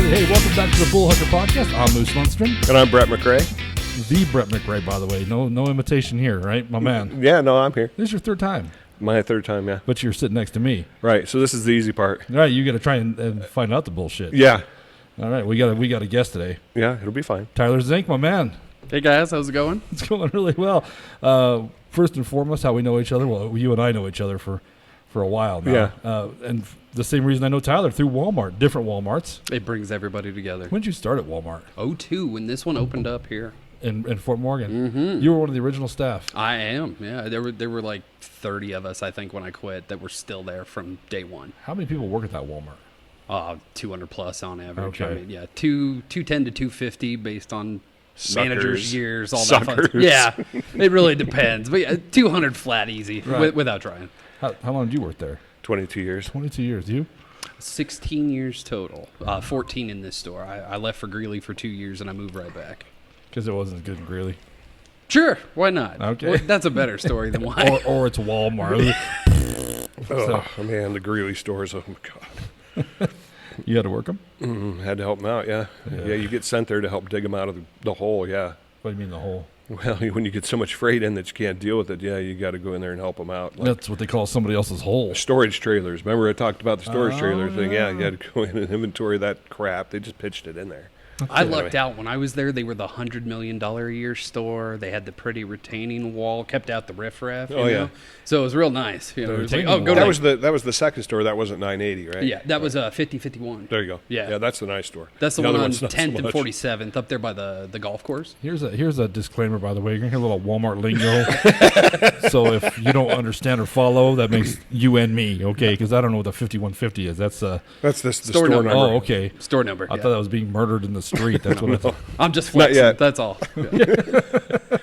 Hey, welcome back to the Bullhucker podcast. I'm Moose Lundstrom. And I'm Brett McRae. The Brett McRae, by the way. No imitation here, right? My man. Yeah, no, I'm here. This is your third time. My third time, yeah. But you're sitting next to me. Right, so this is the easy part. All right, you got to try and find out the bullshit. Yeah. All right, we got a guest today. Yeah, it'll be fine. Tyler Zink, my man. Hey guys, how's it going? It's going really well. First and foremost, how we know each other. Well, you and I know each other for a while now. Yeah. And the same reason I know Tyler, through Walmart, different Walmarts. It brings everybody together. When did you start at Walmart? 02, when this one opened up here. In Fort Morgan. Mm-hmm. You were one of the original staff. I am, yeah. There were like 30 of us, I think, when I quit that were still there from day one. How many people work at that Walmart? 200 plus on average. Okay. I mean, yeah, 210 to 250 based on Suckers. managers' years, all Suckers. that fun. Yeah, it really depends. But yeah, 200 flat easy Right. without trying. How long did you work there? 22 years. 22 years. You? 16 years total. 14 in this store. I left for Greeley for 2 years and I moved right back. Because it wasn't as good in Greeley. Sure, why not? Okay. Well, that's a better story than why. or it's Walmart. Oh, man, the Greeley stores. Oh, my God. You had to work them? Had to help them out, yeah. Yeah, you get sent there to help dig them out of the hole, yeah. What do you mean the hole? Well, when you get so much freight in that you can't deal with it, yeah, you got to go in there and help them out. Like That's what they call somebody else's hole. storage trailers. Remember I talked about the storage trailer thing? Yeah, you had to go in and inventory that crap. They just pitched it in there. I lucked out. When I was there, they were the $100 million a year store. They had the pretty retaining wall, kept out the riffraff. You Oh, know? yeah. So it was real nice. You know, it was like, retaining go wall. to That was the second store. That wasn't 980, right? yeah, that was 5051. There you go. Yeah. Yeah, that's the nice store. That's the other one on one's not so 10th and much. 47th up there by the golf course. Here's a disclaimer, by the way. You're going to hear a little Walmart lingo. So if you don't understand or follow, that makes you and me, okay? Because I don't know what the 5150 is. That's That's the Store store number. number. Oh, okay. Store number. I yeah. thought that was being murdered in the street. That's what I thought. I'm just flexing. yet. That's all. Yeah.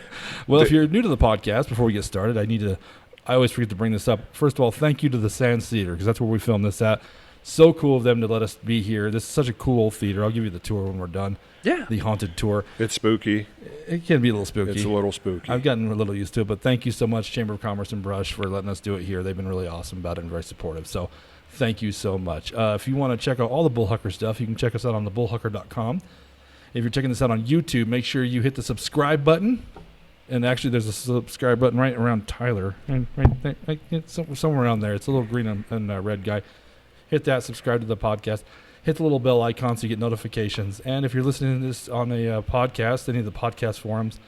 Well, if you're new to the podcast, before we get started, I always forget to bring this up. First of all, thank you to the Sands Theater, because that's where we filmed this at. So cool of them to let us be here. This is such a cool theater. I'll give you the tour when we're done. Yeah. The haunted tour. It's spooky. It can be a little spooky. It's a little spooky. I've gotten a little used to it, but thank you so much, Chamber of Commerce and Brush, for letting us do it here. They've been really awesome about it and very supportive. So thank you so much. If you want to check out all the Bullhucker stuff, you can check us out on thebullhucker.com. If you're checking this out on YouTube, make sure you hit the subscribe button. And actually, there's a subscribe button right around Tyler. Right there, it's somewhere around there. It's a little green and red guy. Hit that, subscribe to the podcast. Hit the little bell icon so you get notifications. And if you're listening to this on a podcast, any of the podcast forums,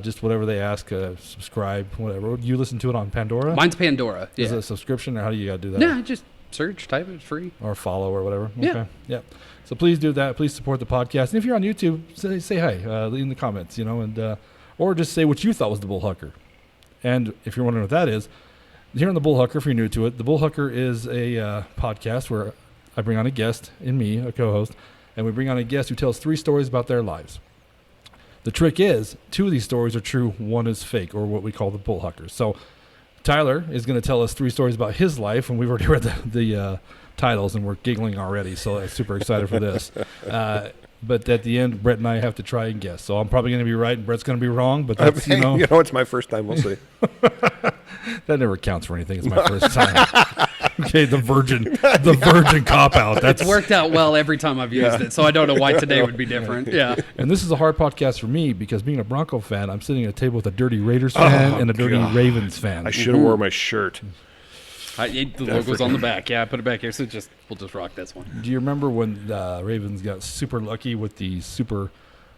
just whatever they ask, subscribe, whatever. You listen to it on Pandora? Mine's Pandora. Is it Yeah. a subscription, or how do you got to do that? Yeah, just search, type it, it's free. Or follow or whatever? Yeah. Okay. Yeah. So please do that. Please support the podcast. And if you're on YouTube, say hi in the comments, and or just say what you thought was the Bullhucker. And if you're wondering what that is, here on the Bullhucker, if you're new to it, the Bullhucker is a podcast where I bring on a guest, and me, a co-host, and we bring on a guest who tells 3 stories about their lives. The trick is, 2 of these stories are true, 1 is fake, or what we call the Bullhuckers. So Tyler is going to tell us 3 stories about his life, and we've already read the titles, and we're giggling already, so I'm super excited for this. But at the end, Brett and I have to try and guess. So I'm probably going to be right, and Brett's going to be wrong, but that's, it's my first time. We'll see. that never counts for anything. It's my first time. Okay, the virgin cop-out. It's worked out well every time I've used it, so I don't know why today would be different. Yeah. And this is a hard podcast for me because being a Bronco fan, I'm sitting at a table with a dirty Raiders fan and a dirty Ravens fan. I should have wore my shirt. The logo's on the back. Yeah, I put it back here, so we'll just rock this one. Do you remember when the Ravens got super lucky with the super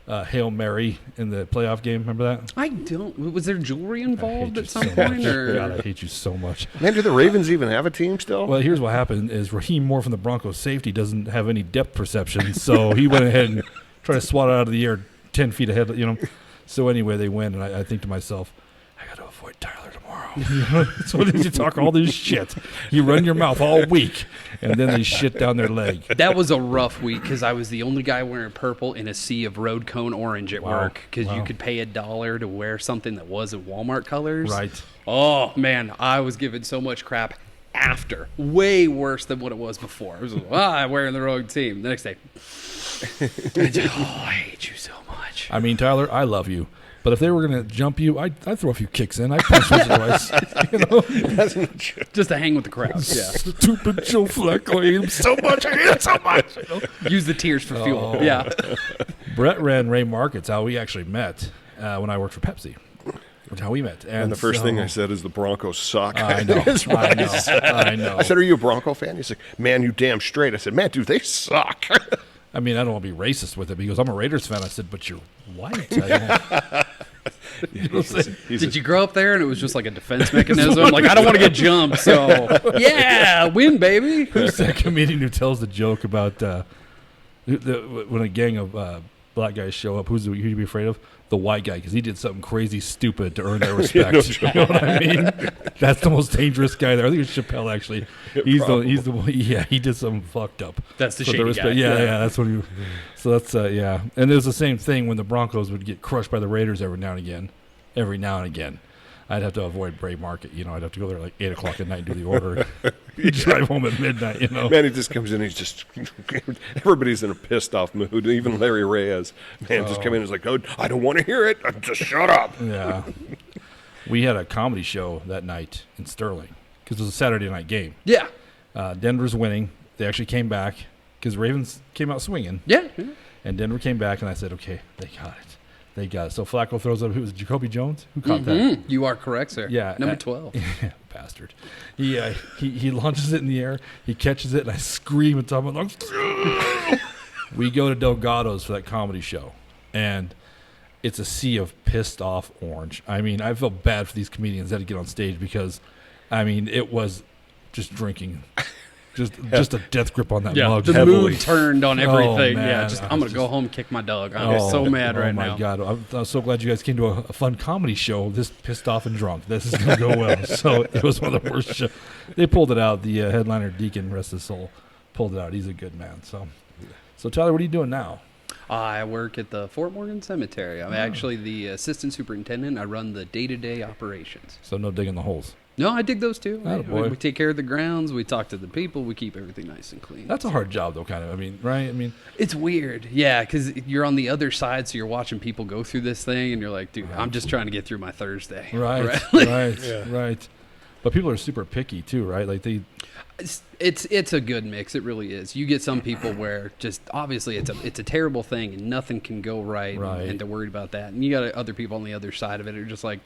Hail Mary in the playoff game? Remember that? I don't. Was there jewelry involved at some so point? much. Or? God, I hate you so much. Man, do the Ravens even have a team still? Well, here's what happened is Raheem Moore from the Broncos safety doesn't have any depth perception, so he went ahead and tried to swat it out of the air 10 feet ahead, So anyway, they win, and I think to myself, I got to avoid Tyler tomorrow. So did you talk all this shit? You run your mouth all week, and then they shit down their leg. That was a rough week because I was the only guy wearing purple in a sea of road cone orange at work because you could pay $1 to wear something that wasn't Walmart colors. Right. Oh, man, I was given so much crap after. Way worse than what it was before. It was like, I'm wearing the wrong team. The next day, I hate you so much. I mean, Tyler, I love you. But if they were going to jump you, I'd throw a few kicks in. I'd punch once or twice. You know? That's not true. Just to hang with the crowd. Yeah. Stupid Joe Flacco. I hate him so much. I hate him so much. You know? Use the tears for fuel. Oh. Yeah. Brett ran Ray Markets, how we actually met when I worked for Pepsi. That's how we met. And the first thing I said is the Broncos suck. I know. I know. I said, are you a Bronco fan? He's like, man, you damn straight. I said, man, dude, they suck. I mean, I don't want to be racist with it because I'm a Raiders fan. I said, but you're white. I Did you grow up there and it was just like a defense mechanism? Like, I don't want to get jumped, so yeah, win, baby. Who's that comedian who tells the joke about when a gang of black guys show up? Who you be afraid of? The white guy, because he did something crazy stupid to earn their respect. You know what I mean? That's the most dangerous guy there. I think it's Chappelle, actually. He's the one. Yeah, he did something fucked up. That's the So shady guy. Yeah, that's what he. So that's yeah, and it was the same thing when the Broncos would get crushed by the Raiders every now and again. I'd have to avoid Bray Market. You know, I'd have to go there like 8 o'clock at night and do the order. Drive home at midnight. You know, Man, he just comes in. He's just everybody's in a pissed off mood. Even Larry Reyes, just come in and is like, "Oh, I don't want to hear it. Just shut up." Yeah, we had a comedy show that night in Sterling because it was a Saturday night game. Yeah. Denver's winning. They actually came back because Ravens came out swinging. Yeah. And Denver came back, and I said, "Okay, they got it. They got it." So Flacco throws up. Who was it, Jacoby Jones? Who caught that? You are correct, sir. Yeah, Number 12. Bastard. He launches it in the air. He catches it, and I scream at top of my lungs. We go to Delgado's for that comedy show, and it's a sea of pissed off orange. I mean, I felt bad for these comedians that had to get on stage because, I mean, it was just drinking. Just a death grip on that mug. The mood turned on everything. Man. I'm going to go home and kick my dog. I'm so mad right now. Oh, my God. I'm so glad you guys came to a fun comedy show this pissed off and drunk. This is going to go well. So it was one of the worst shows. They pulled it out. The headliner, Deacon, rest his soul, pulled it out. He's a good man. So Tyler, what are you doing now? I work at the Fort Morgan Cemetery. I'm actually the assistant superintendent. I run the day-to-day operations. So no digging the holes. No, I dig those too. Attaboy. We take care of the grounds. We talk to the people. We keep everything nice and clean. That's a hard job, though, kind of. I mean, right? I mean, it's weird. Yeah, because you're on the other side, so you're watching people go through this thing, and you're like, dude, I'm just trying to get through my Thursday. Right. Right. But people are super picky, too, right? Like It's a good mix. It really is. You get some people where just obviously it's a terrible thing and nothing can go right. And they're worried about that. And you got other people on the other side of it who are just like,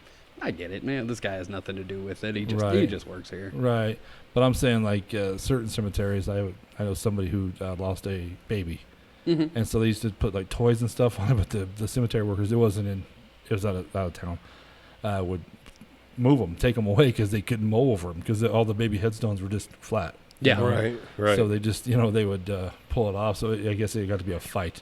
I get it, man. This guy has nothing to do with it. He just works here. Right. But I'm saying like certain cemeteries, I know somebody who lost a baby. Mm-hmm. And so they used to put like toys and stuff on it, but the cemetery workers, it was out of town, would move them, take them away because they couldn't mow over them because all the baby headstones were just flat. Yeah. You know? Right. So they just, they would pull it off. So I guess it got to be a fight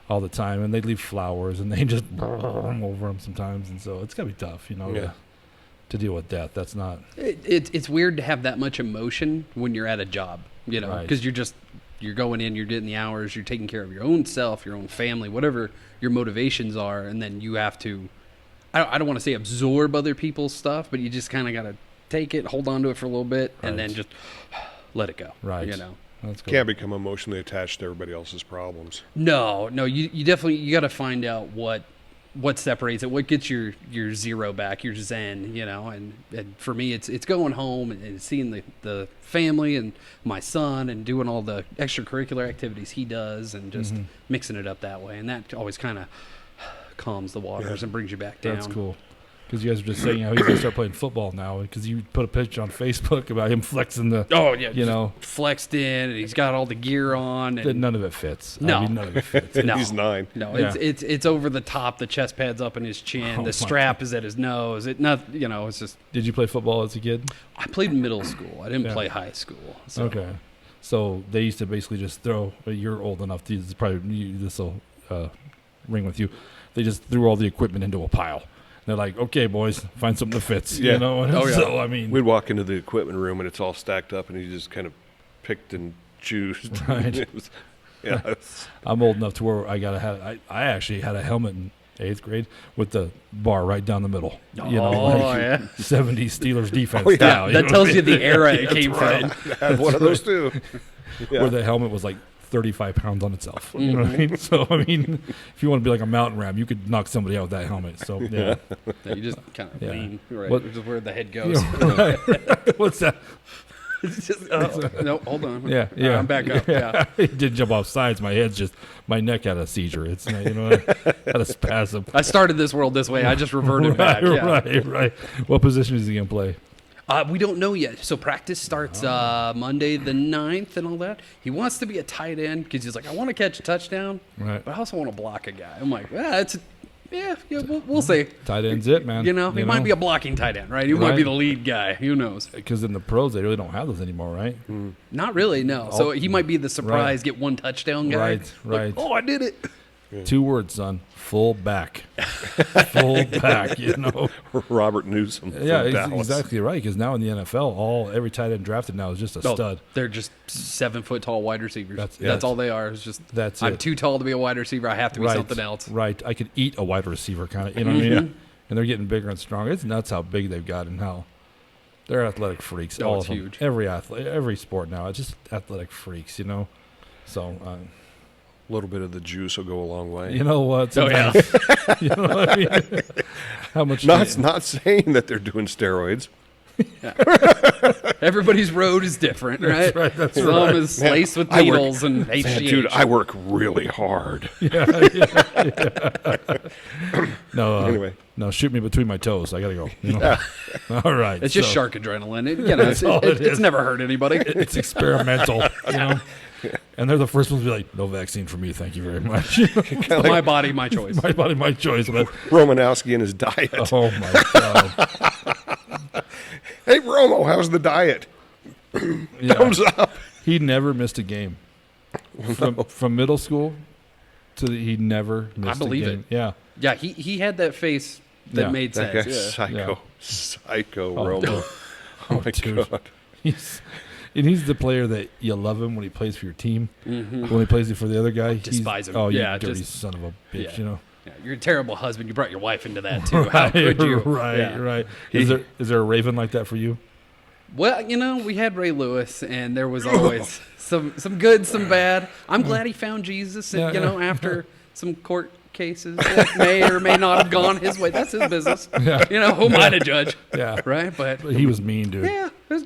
all the time, and they'd leave flowers, and they just burn over them sometimes, and so it's got to be tough, to deal with death. That's not. It's weird to have that much emotion when you're at a job, because you're going in, you're getting the hours, you're taking care of your own self, your own family, whatever your motivations are, and then you have to. I don't want to say absorb other people's stuff, but you just kind of got to take it, hold on to it for a little bit, and then just let it go. Right. That's cool. Can't become emotionally attached to everybody else's problems. No, you definitely got to find out what separates it, what gets your zero back, your zen, and for me it's going home and seeing the family and my son and doing all the extracurricular activities he does and just mixing it up that way, and that always kind of calms the waters and brings you back down. That's cool. Because you guys were just saying how he's going to start playing football now. Because you put a picture on Facebook about him flexing the. Oh yeah, flexed in, and he's got all the gear on. And none of it fits. No, I mean, none of it fits. No. He's 9. No, it's over the top. The chest pad's up in his chin. The strap is at his nose. It's just. Did you play football as a kid? I played middle school. I didn't play high school. So. Okay, so they used to basically just throw. You're old enough. This will ring with you. They just threw all the equipment into a pile. They're like, okay, boys, find something that fits. Yeah. So, I mean. We'd walk into the equipment room, and it's all stacked up, and he just kind of picked and chose. Right. I'm old enough to where I actually had a helmet in 8th grade with the bar right down the middle. 70s Steelers defense style. That tells you the era it came from. I had one of those, too. Where the helmet was like 35 pounds on itself. You know what I mean? So, I mean, if you want to be like a mountain ram, you could knock somebody out with that helmet. So, yeah. You just kind of lean, right? What- Which is where the head goes. Right. What's that? It's just, no, hold on. Yeah, yeah. I'm back up. Yeah. It did jump off sides. My neck had a seizure. It's not, you know, had a spasm. I started this world this way. I just reverted back. Yeah. Right. What position is he going to play? We don't know yet. So practice starts Monday the 9th and all that. He wants to be a tight end because he's like, I want to catch a touchdown, Right. but I also want to block a guy. I'm like, we'll see. Tight end's it, man. You know, he might be a blocking tight end, right? He might be the lead guy. Who knows? Because in the pros, they really don't have those anymore, right? Not really, no. So he might be the surprise, get one touchdown guy. Right, right. Oh, I did it. 2 words, son. Full back. Full back, you know. Robert Newsom. From Yeah, Dallas. exactly right. Because now in the NFL, every tight end drafted now is just a stud. They're just 7 foot tall wide receivers. That's That's all they are. It's just I'm it. too tall to be a wide receiver. I have to be something else. Right. I could eat a wide receiver kind of, you know what I mean? And they're getting bigger and stronger. It's nuts how big they've got and how they're athletic freaks. Oh, all it's of them. huge. Every athlete, every sport now, it's just athletic freaks, you know? So, A little bit of the juice will go a long way. you know what? Oh, yeah. Sometimes- you know what I mean? How much? Not saying that they're doing steroids. Everybody's road is different, right? right, that's Some right. is laced with I work- needles and HGH. Man, dude, I work really hard. No, Anyway. no, shoot me between my toes. I gotta go. You know? All right. It's just so shark adrenaline. It's all it is. never hurt anybody. It's experimental, you know. And they're the first ones to be like, "No vaccine for me, thank you very much." My body, my choice. My body, my choice. But Romanowski and his diet. oh my god, Hey, Romo, how's the diet? yeah. Thumbs up. He never missed a game from middle school to he never missed believe a game. it. Yeah. Yeah, he had that face that Yeah. made That sense. guy's Yeah. psycho. Psycho Romo. Oh my dude. God. He's the player that you love him when he plays for your team. When he plays for the other guy, Despise him. Oh, you Yeah, dirty just- son of a bitch, yeah. you know. Yeah, you're a terrible husband. You brought your wife into that too. How could you? Right, Yeah. right. Is there a Raven like that for you? Well, we had Ray Lewis, and there was always some good, some bad. I'm glad he found Jesus, and, Yeah, after some court cases that may or may not have gone his way. That's his business. Yeah. Who am I to judge? Yeah. Right? But He was mean, dude. yeah, it was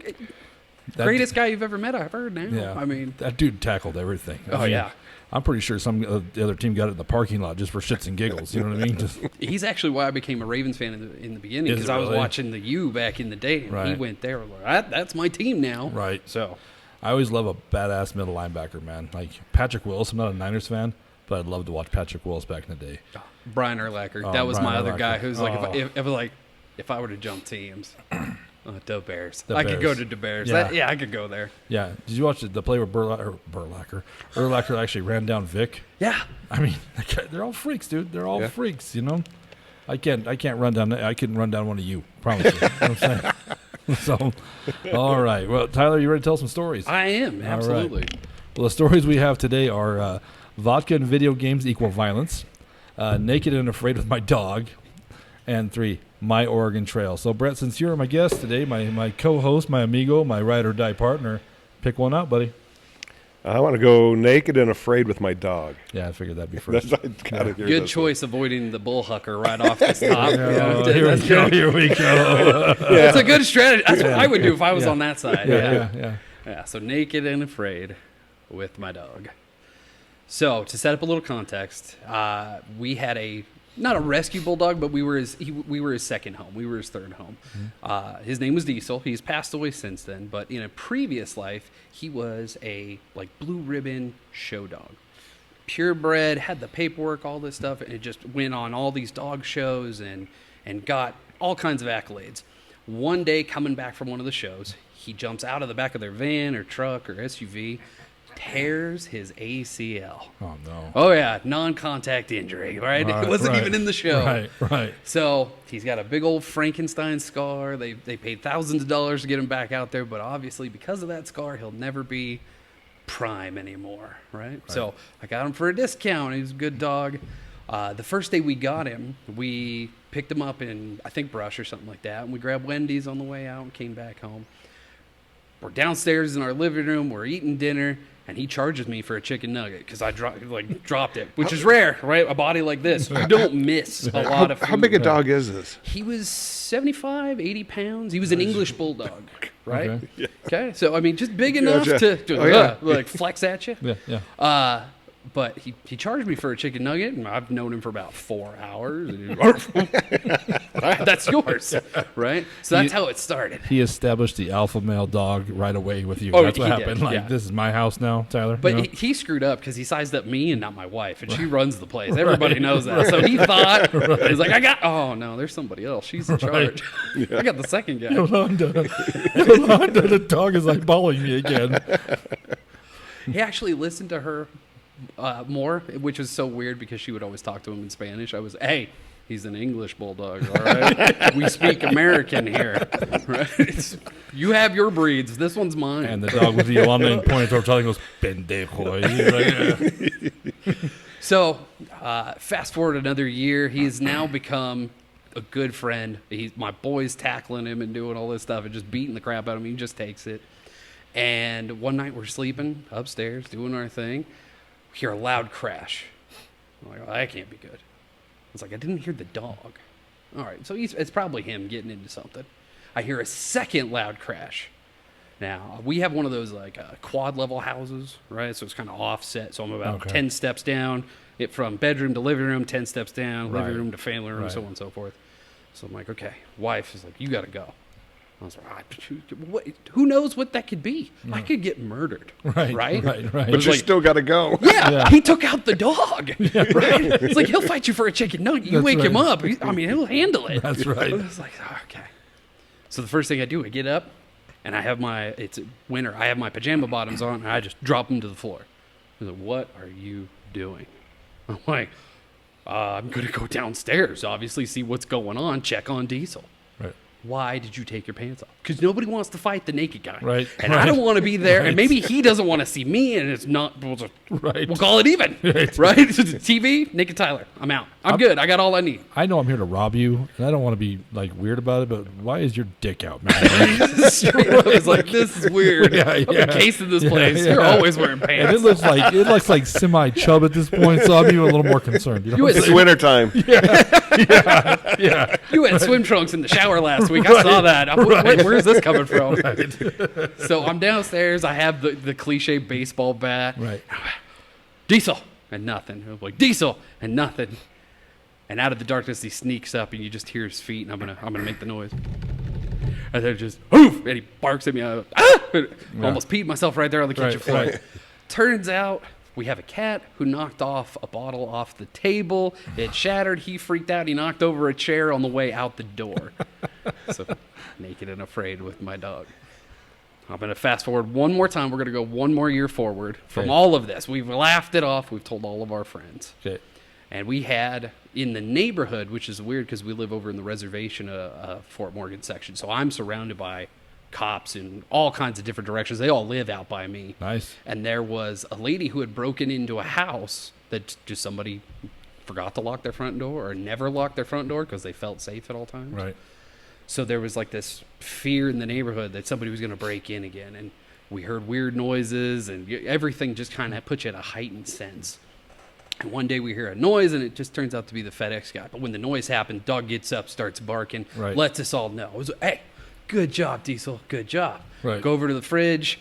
That- greatest guy you've ever met, I've heard now. Yeah. I mean, that dude tackled everything. I oh, mean, yeah. I'm pretty sure the other team got it in the parking lot just for shits and giggles. You know what I mean? Just, he's actually why I became a Ravens fan in the beginning, Is because it I was really? watching the U back in the day, and he Right. went there. Like, that's my team now. right. So, I always love a badass middle linebacker, man. Like Patrick Willis. I'm not a Niners fan, but I'd love to watch Patrick Willis back in the day. Brian Urlacher, Oh, that was my Brian other guy Urlacher. who's like, Oh. if I were to jump teams, the Bears. The I could go Bears. to the Bears. Yeah. I could go there. Yeah. Did you watch the play where Burlacher actually ran down Vic? Yeah. I mean, they're all freaks, dude. They're all Yeah. freaks, you know. I can't run down. I couldn't run down one of you. Promise you. You know what I'm saying? So, all right. Well, Tyler, you ready to tell some stories? I am, absolutely. Well, the stories we have today are vodka and video games equal violence, naked and afraid with my dog, and 3, my Oregon Trail. So, Brett, since you're my guest today, my co-host, my amigo, my ride or die partner, pick one out, buddy. I want to go naked and afraid with my dog. Yeah, I figured that'd be first. That's, I gotta hear Good this choice avoiding the Bullhucker right off the top. Oh, Yeah, here that's we go. good. Here we go. That's a good strategy. That's what I would do if I was on that side. Yeah. Yeah, so naked and afraid with my dog. So to set up a little context, we had not a rescue bulldog, but we were his second home. We were his third home. His name was Diesel. He's passed away since then, but in a previous life, he was a blue ribbon show dog. Purebred, had the paperwork, all this stuff, and it just went on all these dog shows and got all kinds of accolades. One day, coming back from one of the shows, he jumps out of the back of their van or truck or SUV, tears his ACL. Oh no. Oh yeah, non-contact injury, right? It wasn't even in the show. Right. So he's got a big old Frankenstein scar. They paid thousands of dollars to get him back out there, but obviously because of that scar, he'll never be prime anymore, right? So I got him for a discount. He's a good dog. The first day we got him, we picked him up in, I think, Brush or something like that, and we grabbed Wendy's on the way out and came back home. we're downstairs in our living room. We're eating dinner. And he charges me for a chicken nugget because I dropped it, which is rare, right? A body like this, you don't miss a lot of food. How big a dog is this? He was 75, 80 pounds. He was an English bulldog, right? Okay. Yeah. Okay, so I mean, just big enough Gotcha. to like flex at you. Yeah. But he charged me for a chicken nugget, and I've known him for about 4 hours. And right, that's yours, right? So that's how it started. He established the alpha male dog right away with you. Oh, That's what he did, happened. Like, yeah. this is my house now, Tyler. But you know? he screwed up because he sized up me and not my wife, and she runs the place. Everybody knows that. So he thought, he's like, oh, no, there's somebody else. She's in charge. I got the second guy. Yolanda, the dog is like eyeballing me again. He actually listened to her more, which was so weird because she would always talk to him in Spanish. I was, hey, he's an English bulldog, all right? We speak American here, right? You have your breeds. This one's mine. And the dog with the Yolanda and pointing toward Charlie goes, pendejo. He's like, yeah. So, fast forward another year. He's now become a good friend. My boy's tackling him and doing all this stuff and just beating the crap out of him. He just takes it. And one night we're sleeping upstairs, doing our thing. We hear a loud crash. I'm like, oh, that can't be good. I was like, I didn't hear the dog. All right, so it's probably him getting into something. I hear a second loud crash. Now, we have one of those like quad level houses, right? So it's kind of offset. So I'm about 10 steps down. From bedroom to living room, 10 steps down, living room to family room, so on and so forth. So I'm like, okay. Wife is like, you got to go. I was like, who knows what that could be? I could get murdered, right? But you still got to go. Yeah, he took out the dog, right? It's like, he'll fight you for a chicken nugget. You wake him up. He'll handle it. That's right. I was like, okay. So the first thing I do, I get up, and it's winter. I have my pajama bottoms on, and I just drop them to the floor. I was like, what are you doing? I'm like, I'm going to go downstairs, obviously, see what's going on, check on Diesel. Right. Why did you take your pants off? Because nobody wants to fight the naked guy. Right. And I don't want to be there. And maybe he doesn't want to see me, and it's not. Right. We'll call it even. Right? TV, naked Tyler. I'm out. I'm good. I got all I need. I know I'm here to rob you, and I don't want to be like weird about it, but why is your dick out, man? Straight up, it's like, this is weird. I'm a case in this place. You're always wearing pants. And it looks like semi chub at this point, so I'm even a little more concerned. You know It's wintertime. yeah. You had swim trunks in the shower last week. I saw that. Where's this coming from? So I'm downstairs. I have the cliche baseball bat. Right. Diesel and nothing. I'm like, Diesel and nothing. And out of the darkness, he sneaks up, and you just hear his feet, and I'm gonna make the noise. And then just oof, and he barks at me. Almost peed myself right there on the kitchen floor. Right. Turns out we have a cat who knocked off a bottle off the table. It shattered. He freaked out. He knocked over a chair on the way out the door. So naked and afraid with my dog. I'm going to fast forward one more time. We're going to go one more year forward from all of this. We've laughed it off. We've told all of our friends. Okay. And we had in the neighborhood, which is weird because we live over in the reservation, Fort Morgan section. So I'm surrounded by cops in all kinds of different directions. They all live out by me. Nice. And there was a lady who had broken into a house that just somebody forgot to lock their front door or never locked their front door because they felt safe at all times. Right. So there was like this fear in the neighborhood that somebody was going to break in again. And we heard weird noises, and everything just kind of put you at a heightened sense. And one day we hear a noise, and it just turns out to be the FedEx guy. But when the noise happened, dog gets up, starts barking, lets us all know. It was, hey, good job, Diesel, good job. Right. Go over to the fridge.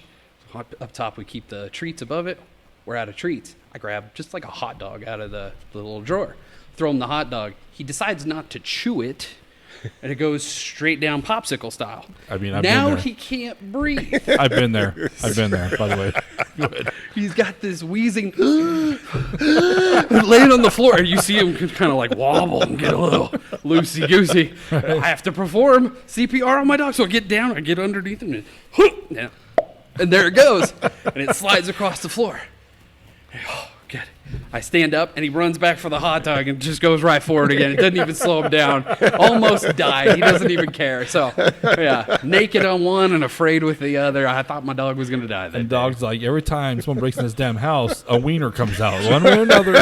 Up top, we keep the treats above it. We're out of treats. I grab just like a hot dog out of the little drawer. Throw him the hot dog. He decides not to chew it, and it goes straight down popsicle style. I mean, now he can't breathe. I've been there, by the way. Good. He's got this wheezing, laying on the floor, and you see him kind of like wobble and get a little loosey-goosey. I have to perform CPR on my dog, so I get down, I get underneath him, and there it goes, and it slides across the floor. Oh, good. I stand up, and he runs back for the hot dog and just goes right for it again. It doesn't even slow him down. Almost died. He doesn't even care. So, yeah, naked on one and afraid with the other. I thought my dog was going to die that And day. dog's like, every time someone breaks in this damn house, a wiener comes out, one way or another.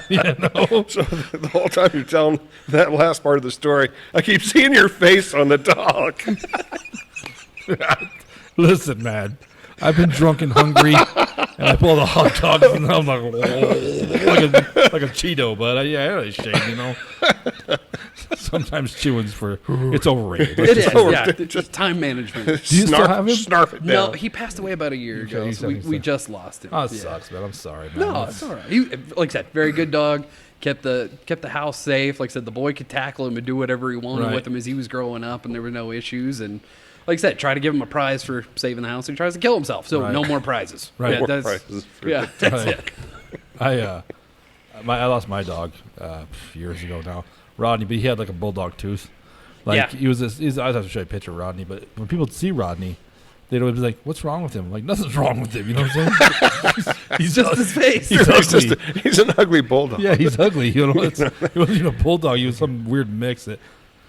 You know? So the whole time you're telling that last part of the story, I keep seeing your face on the dog. Listen, man. I've been drunk and hungry, and I pull the hot dogs, and I'm like, like a Cheeto, but yeah, it's shame, you know. Sometimes chewing's it's overrated. It is, overrated. yeah. Just time management. Do you still have him? Snarf it down. No, he passed away about a year ago. he's So we just lost him. Oh, it Yeah. sucks, man. I'm sorry, man. No, it's all right. He, like I said, very good dog. Kept the house safe. Like I said, the boy could tackle him and do whatever he wanted Right. with him as he was growing up, and there were no issues. And like I said, try to give him a prize for saving the house, and he tries to kill himself. So Right. no more prizes. Right. Yeah, More that's, prizes for yeah, that's Right. it. I lost my dog years ago now, Rodney, but he had like a bulldog tooth. Like Yeah. he was I have to show you a picture of Rodney, but when people see Rodney, they'd always be like, "What's wrong with him?" I'm like, nothing's wrong with him. You know what I'm saying? he's Just his face. He's ugly. He's an ugly bulldog. Yeah, he's ugly. You know, he wasn't even a bulldog. He was some weird mix that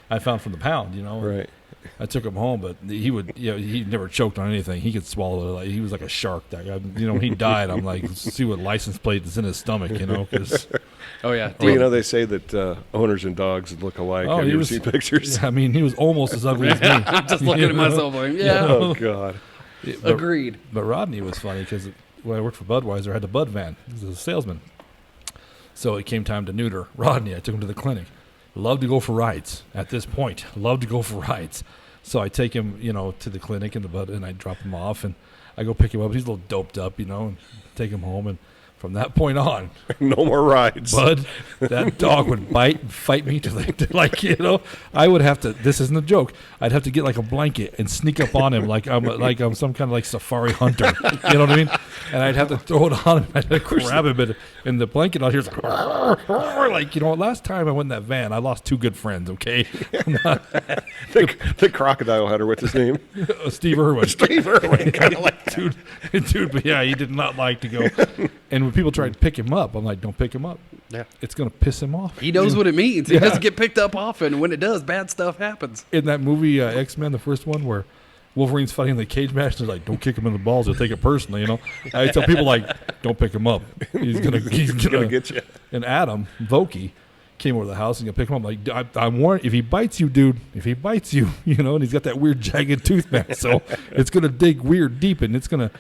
I found from the pound. You know, Right. I took him home, but he would, he never choked on anything. He could swallow it. Like, he was like a shark. That guy, you know, when he died, I'm like, let's see what license plate is in his stomach, you know, because. Oh yeah. Well, you know, they say that owners and dogs look alike. Oh, Have he you ever was- seen pictures? Yeah, I mean, he was almost as ugly as me. I'm just looking You at know? myself like, yeah, Oh, God. But, agreed. but Rodney was funny because when I worked for Budweiser, I had the Bud van. He was a salesman. So it came time to neuter Rodney. I took him to the clinic. Loved to go for rides at this point. Loved to go for rides. So I take him, you know, to the clinic and I drop him off and I go pick him up. He's a little doped up, you know, and take him home. And from that point on, No more rides. Bud, that dog would bite and fight me to like, you know, I would have to, this isn't a joke, I'd have to get like a blanket and sneak up on him like I'm some kind of like safari hunter. You know what I mean? And I'd have to throw it on him. I'd have to grab him and the blanket out here's like, you know, last time I went in that van, I lost two good friends, okay? The crocodile hunter, what's his name? Steve Irwin. Steve Irwin, kind of like Dude, but yeah, he did not like to go. And when people tried to pick him up, I'm like, don't pick him up. Yeah. It's going to piss him off. He knows what it means. He Yeah. doesn't get picked up often. When it does, bad stuff happens. In that movie X-Men, the first one where Wolverine's fighting in the cage match, they're like, don't kick him in the balls, he'll take it personally, you know. I tell people like, don't pick him up. He's gonna get you. And Adam Vokey came over to the house and gonna pick him up. Like, I'm warned, if he bites you, dude, if he bites you, you know, and he's got that weird jagged tooth, man, so it's gonna dig weird deep and it's gonna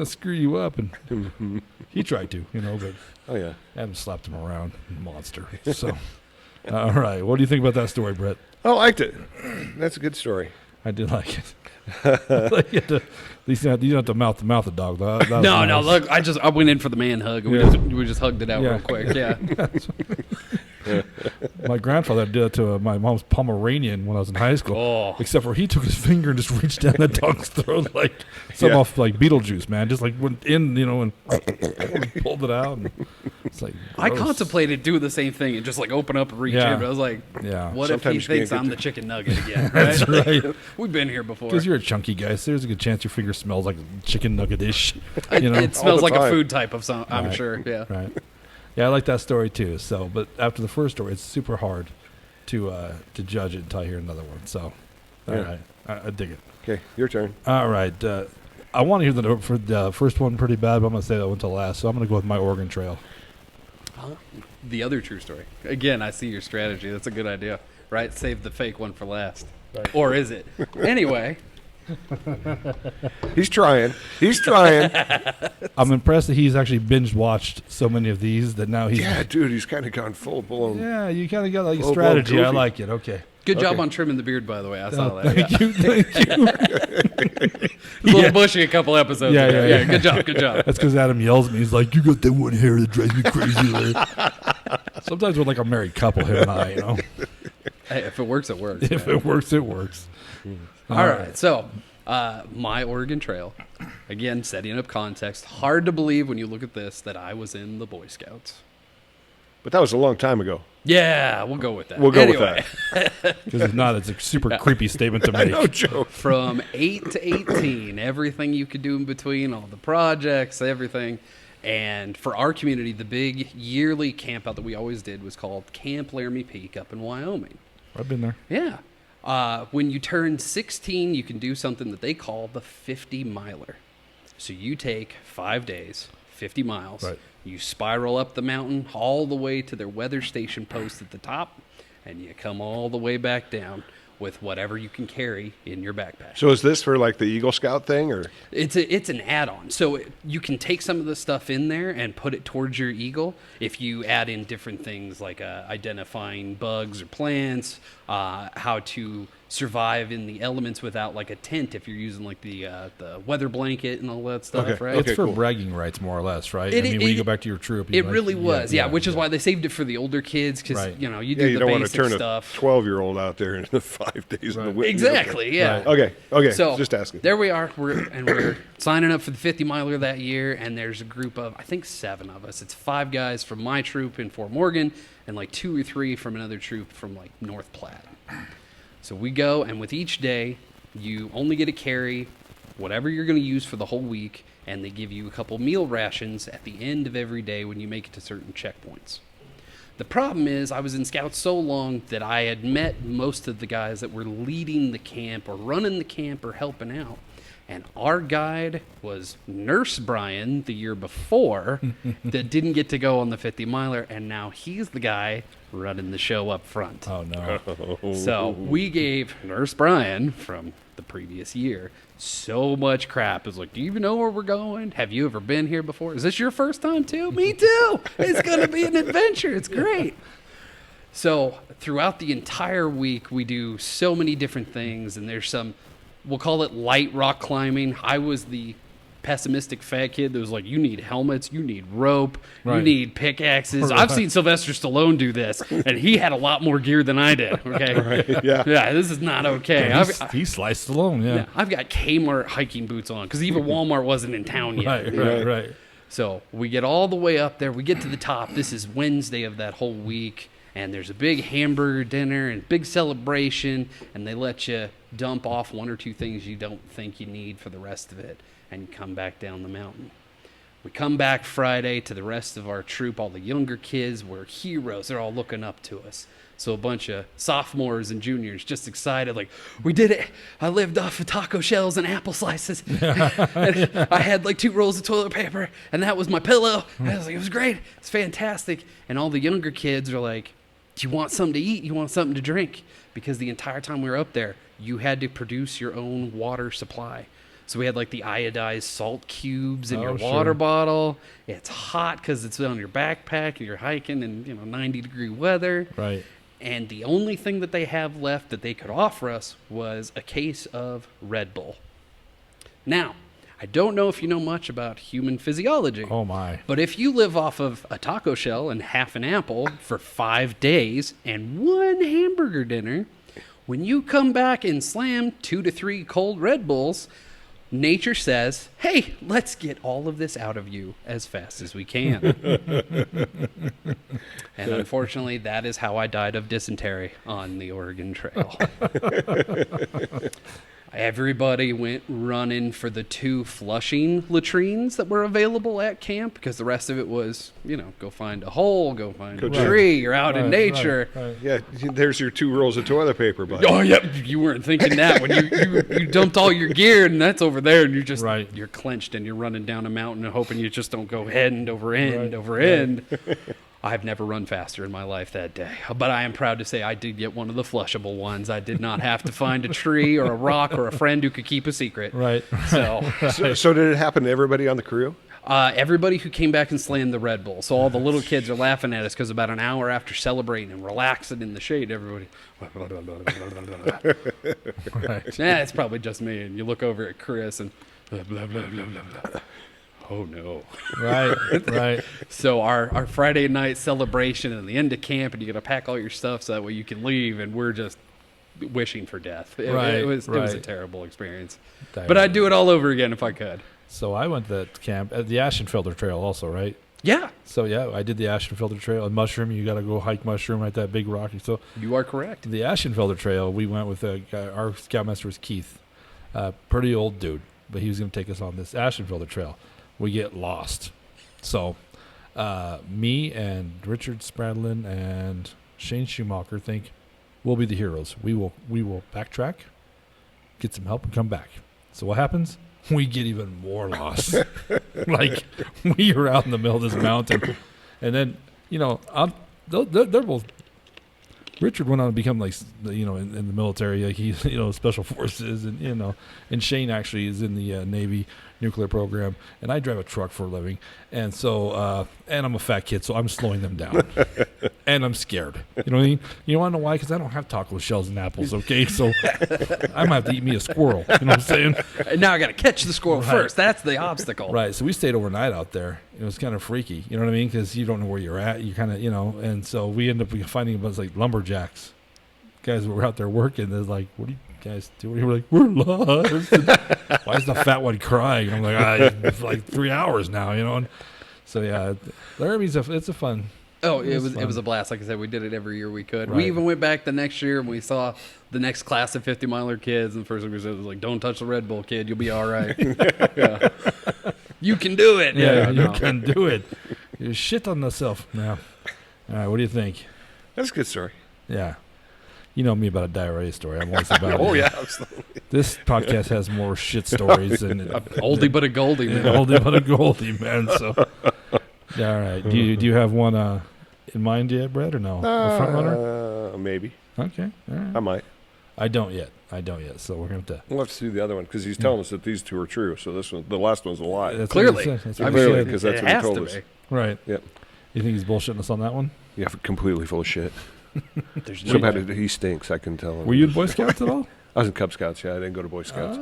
screw you up. And he tried to, you know, but Oh, yeah. Adam slapped him around, monster. So, all right, what do you think about that story, Brett? I liked it. That's a good story. I did like it. Like, at least you don't have to mouth the dog. That was No, nice. look, I went in for the man hug. And Yeah. we just hugged it out Yeah. real quick. Yeah. My grandfather did it to my mom's Pomeranian when I was in high school. Oh. Except for he took his finger and just reached down the dog's throat like some Yeah. off like Beetlejuice, man. Just like went in, you know, and pulled it out. And it's like I gross. contemplated doing the same thing and just like open up and reach Yeah. in. But I was like, Yeah. what Sometimes if he you thinks can't I'm get the chicken nugget again? That's Right? right. We've been here before. Because you're a chunky guy, so there's a good chance your finger smells like chicken nugget-ish. You know? It smells the like a time. food type of some. I'm Right. sure. Yeah. Right. Yeah, I like that story too. So, but after the first story, it's super hard to judge it until I hear another one. So, all Yeah. right, I dig it. Okay, your turn. All right, I want to hear for the first one pretty bad, but I'm gonna say that one till last. So I'm gonna go with my Oregon Trail. The other true story. Again, I see your strategy. That's a good idea. Right? Save the fake one for last. Right. Or is it? Anyway. He's trying. He's trying. I'm impressed that he's actually binge watched so many of these that now he's. Yeah, dude, he's kind of gone full blown. Yeah, you kind of got like a Full-blown strategy. I goofy. like it. Okay. Good job Okay. on trimming the beard, by the way. I saw Oh, that. thank you. Thank you. It was a little bushy a couple episodes Yeah, ago. yeah, Yeah, yeah. good job. Good job. That's because Adam yells at me. He's like, "You got that one hair that drives me crazy." Sometimes we're like a married couple, him and I. You know, Hey, if it works, it works. if man. it works, it works. All right. So, my Oregon Trail. Again, setting up context. Hard to believe when you look at this that I was in the Boy Scouts. But that was a long time ago. Yeah, we'll go with that. We'll go Anyway, with Because if not, it's a super creepy statement to that. make. No joke. from 8 to 18, everything you could do in between, all the projects, everything. And for our community, the big yearly camp out that we always did was called Camp Laramie Peak up in Wyoming. I've been there. Yeah. When you turn 16, you can do something that they call the 50 miler. So you take 5 days, 50 miles. Right. You spiral up the mountain all the way to their weather station post at the top, and you come all the way back down. with whatever you can carry in your backpack. So is this for like the Eagle Scout thing, or? It's an add-on. So you can take some of the stuff in there and put it towards your Eagle if you add in different things like identifying bugs or plants, how to survive in the elements without like a tent if you're using like the weather blanket and all that stuff, Okay. right? It's for cool. bragging rights, more or less, right? It- I mean, when it- you go back to your troop. It really was, which is why they saved it for the older kids because, Right. you Yeah, do you the don't want to basic turn stuff. a 12-year-old out there in the 5 days in the winter. Exactly, yeah. Right. Okay. So Just asking. there we are. We're signing up for the 50 miler that year, and there's a group of I think 7 of us. It's 5 guys from my troop in Fort Morgan, and like 2 or 3 from another troop from like North Platte. So we go, and with each day, you only get to carry whatever you're going to use for the whole week, and they give you a couple meal rations at the end of every day when you make it to certain checkpoints. The problem is I was in Scouts so long that I had met most of the guys that were leading the camp or running the camp or helping out. And our guide was Nurse Brian the year before that didn't get to go on the 50 miler, and now he's the guy running the show up front. Oh no! So we gave Nurse Brian from the previous year so much crap. It was like, do you even know where we're going? Have you ever been here before? Is this your first time too? Me too. It's going to be an adventure. It's great. So throughout the entire week, we do so many different things, and there's some, we'll call it light rock climbing. I was the pessimistic fat kid that was like, you need helmets, you need rope, you Right. need pickaxes. Right. I've seen Sylvester Stallone do this, and he had a lot more gear than I did. Okay, Yeah. yeah, this is not okay. He sliced alone. Yeah. Yeah, I've got Kmart hiking boots on because even Walmart wasn't in town yet. Right. So we get all the way up there. We get to the top. This is Wednesday of that whole week. And there's a big hamburger dinner and big celebration. And they let you dump off 1 or 2 things you don't think you need for the rest of it. And you come back down the mountain. We come back Friday to the rest of our troop. All the younger kids were heroes. They're all looking up to us. So a bunch of sophomores and juniors just excited, like, we did it. I lived off of taco shells and apple slices. And I had like 2 rolls of toilet paper, and that was my pillow. And I was like, it was great. It's fantastic. And all the younger kids are like, do you want something to eat? You want something to drink? Because the entire time we were up there, you had to produce your own water supply. So we had like the iodized salt cubes in your water bottle. It's hot because it's on your backpack and you're hiking in 90-degree weather. Right. And the only thing that they have left that they could offer us was a case of Red Bull. Now, I don't know if you know much about human physiology. Oh my. But if you live off of a taco shell and half an apple for 5 days and 1 hamburger dinner, when you come back and slam 2 to 3 cold Red Bulls, nature says, hey, let's get all of this out of you as fast as we can. And unfortunately, that is how I died of dysentery on the Oregon Trail. Everybody went running for the 2 flushing latrines that were available at camp because the rest of it was, go find a hole, go find a tree, you're out in nature. Right. Yeah, there's your 2 rolls of toilet paper, bud. Oh, yep. You weren't thinking that when you dumped all your gear and that's over there and you're clenched and you're running down a mountain and hoping you just don't go end over end over end. I've never run faster in my life that day, but I am proud to say I did get one of the flushable ones. I did not have to find a tree or a rock or a friend who could keep a secret. Right. So did it happen to everybody on the crew? Everybody who came back and slammed the Red Bull. So all the little kids are laughing at us because about an hour after celebrating and relaxing in the shade, everybody. Right. Yeah, it's probably just me. And you look over at Chris and blah, blah, blah, blah, blah, blah. Oh no. Right. So our Friday night celebration and the end of camp, and you got to pack all your stuff so that way you can leave, and we're just wishing for death. It was a terrible experience. But I'd do it all over again if I could. So I went to camp at the Ashenfelder Trail also, right? Yeah. So yeah, I did the Ashenfelder Trail. And Mushroom, you got to go hike Mushroom at that big rocky. So you are correct. The Ashenfelder Trail, we went with a guy, our scoutmaster was Keith, pretty old dude, but he was going to take us on this Ashenfelder Trail. We get lost. So me and Richard Spradlin and Shane Schumacher think we'll be the heroes. We will backtrack, get some help, and come back. So what happens? We get even more lost. Like, we are out in the middle of this mountain. And then, they're both Richard went on to become like, in the military, like he's, special forces, and and Shane actually is in the Navy nuclear program, and I drive a truck for a living, and so and I'm a fat kid, so I'm slowing them down, and I'm scared. You know what I mean? You want to know why? Because I don't have taco shells and apples. Okay, so I might have to eat me a squirrel. You know what I'm saying? And now I got to catch the squirrel Right. first. That's the obstacle. Right. So we stayed overnight out there. It was kind of freaky. You know what I mean? Because you don't know where you're at. You kind of, and so we ended up finding a bunch like lumberjacks. Guys were out there working. They're like, "What are you guys doing?" We're like, "We're lost." Why is the fat one crying? I'm like, it's like 3 hours now, And so yeah, Laramie's it's a fun. Oh, it was fun. a blast. Like I said, we did it every year we could. Right. We even went back the next year and we saw the next class of 50 miler kids. And the first thing we said was like, "Don't touch the Red Bull, kid. You'll be all right." Yeah. You can do it. Yeah, you no. can do it. You shit on yourself now. All right, what do you think? That's a good story. Yeah. You know me about a diarrhea story. I'm always about Oh it. yeah, absolutely. This podcast has more shit stories than Oldie but a goldie, man. oldie but a goldie, man. So, yeah, all right. Do you have one in mind yet, Brett, or no? A front runner? Maybe. Okay. All right. I might. I don't yet. So we're going to. We'll have to do the other one because he's telling us that these two are true. So the last one's a lie. That's Clearly. what he said. That's what I he mean, Clearly, said. because that's it what he has told to us. be. Right. Yep. You think he's bullshitting us on that one? Yeah, completely full of shit. There's So bad he stinks. I can tell him. Were you in Boy Scouts at all? I was in Cub Scouts. Yeah, I didn't go to Boy Scouts.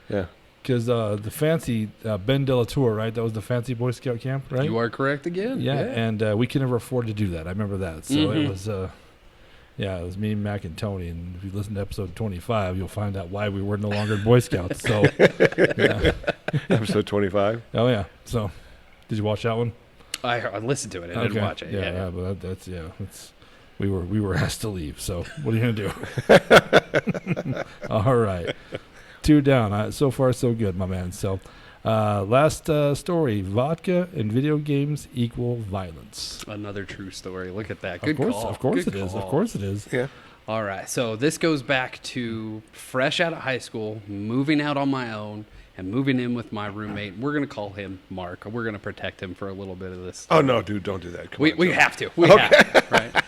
Yeah. Because the fancy Ben De La Tour, right? That was the fancy Boy Scout camp, right? You are correct again. Yeah, and we could never afford to do that. I remember that. So Mhm. it was, it was me, Mac, and Tony. And if you listen to episode 25, you'll find out why we were no longer in Boy Scouts. So, yeah. Episode 25. Oh yeah. So, did you watch that one? I listened to it. I didn't watch it. Yeah, but that's we were asked to leave. So what are you gonna do? All right, 2 down. So far so good, my man. So last story: vodka and video games equal violence. Another true story. Look at that. Good call. Of course Good it is. call. Of course it is. Yeah. All right. So this goes back to fresh out of high school, moving out on my own, and moving in with my roommate. We're going to call him Mark. We're going to protect him for a little bit of this. Oh no, dude, don't do that. Come on, We Joe. have to. We have to. Right.